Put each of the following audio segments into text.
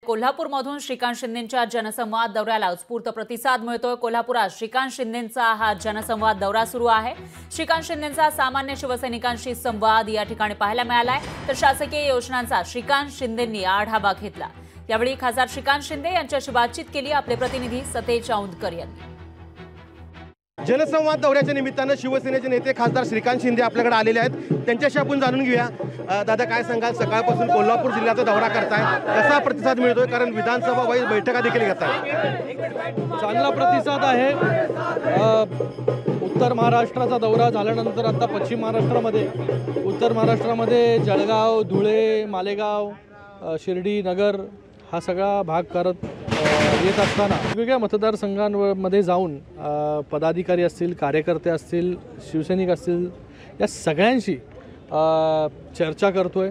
कोल्हापूरमधून श्रीकांत शिंदेंच्या जनसंवाद दौऱ्याला उत्स्फूर्त प्रतिसाद मिळतोय। कोल्हापुरात श्रीकांत शिंदेंचा हा जनसंवाद दौरा सुरू आहे। श्रीकांत शिंदेंचा सामान्य शिवसैनिकांशी संवाद या ठिकाणी पाहायला मिळालाय, तर शासकीय योजनांचा श्रीकांत शिंदेंनी आढावा घेतला। यावेळी खासदार श्रीकांत शिंदे यांच्याशी बातचीत केली आपले प्रतिनिधी सतेज औंधकर यांनी। जनसंवाद दौऱ्याच्या निमित्तानं शिवसेनेचे नेते खासदार श्रीकांत शिंदे आपल्याकडे आलेले आहेत, त्यांच्याशी आपण जाणून घेऊया। दादा, काय सांगाल, सकाळपासून कोल्हापूर जिल्ह्याचा दौरा करताय, कसा प्रतिसाद मिळतोय? कारण विधानसभा वाईज बैठका देखील घेताय। चांगला प्रतिसाद आहे। उत्तर महाराष्ट्राचा दौरा झाल्यानंतर आता पश्चिम महाराष्ट्रामध्ये, उत्तर महाराष्ट्रामध्ये जळगाव, धुळे, मालेगाव, शिर्डी, नगर हा सगळा भाग करत येत असताना वेगवेगळ्या मतदारसंघांमध्ये जाऊन पदाधिकारी असतील, कार्यकर्ते असतील, शिवसैनिक असतील, या सगळ्यांशी चर्चा करतोय,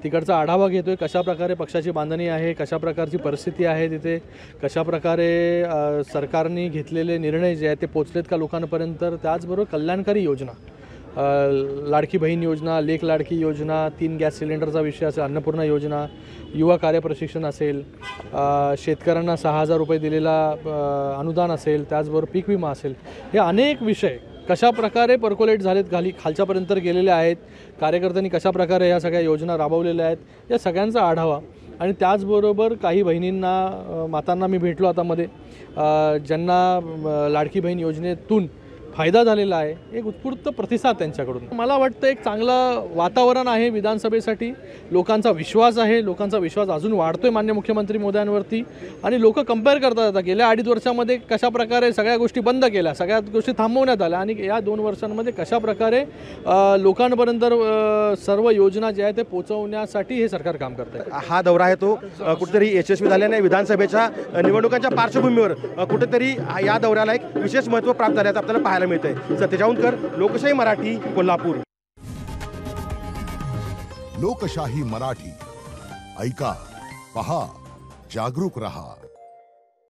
तिकडचा आढावा घेतोय। कशा प्रकारे पक्षाची बांधणी आहे, कशा प्रकारची परिस्थिती आहे तिथे, कशा प्रकारे सरकारने घेतलेले निर्णय जे आहेत ते पोचलेत का लोकांपर्यंत, त्याचबरोबर कल्याणकारी योजना, लाडकी बहीण योजना, लेक लाडकी योजना, 3 गॅस सिलेंडरचा विषय असेल, अन्नपूर्णा योजना, युवा कार्यप्रशिक्षण असेल, शेतकऱ्यांना 6,000 रुपये दिलेला अनुदान असेल, त्याचबरोबर पीक विमा असेल, हे अनेक विषय कशा प्रकारे पर्कोलेट झालेत, खालच्यापर्यंत गेलेले आहेत, कार्यकर्त्यांनी कशा प्रकारे ह्या सगळ्या योजना राबवलेल्या आहेत, या सगळ्यांचा आढावा। आणि त्याचबरोबर काही बहिणींना, मातांना मी भेटलो आता मध्ये, ज्यांना लाडकी बहीण योजनेतून फायदा झालेला आहे, एक उत्स्फूर्त प्रतिसाद त्यांच्याकडून। मला वाटतं एक चांगलं वातावरण आहे विधानसभेसाठी, लोकांचा विश्वास आहे, लोकांचा विश्वास अजून वाढतोय माननीय मुख्यमंत्री मोदयांवरती। आणि लोक कंपेअर करतात आता गेल्या 2.5 वर्षामध्ये कशा प्रकारे सगळ्या गोष्टी बंद केल्या, सगळ्या गोष्टी थांबवण्यात आल्या, आणि या 2 वर्षांमध्ये कशा प्रकारे लोकांपर्यंत सर्व योजना ज्या आहेत ते पोहोचवण्यासाठी हे सरकार काम करत आहे। हा दौरा आहे तो कुठेतरी यशस्वी झाल्याने विधानसभेच्या निवडणुकांच्या पार्श्वभूमीवर कुठेतरी या दौऱ्याला एक विशेष महत्त्व प्राप्त झाल्याचं आपल्याला पाहायला मिळतंय। सतेज औंधकर, लोकशाही मराठी, कोल्हापूर। लोकशाही मराठी, ऐका, पहा, जागरूक रहा।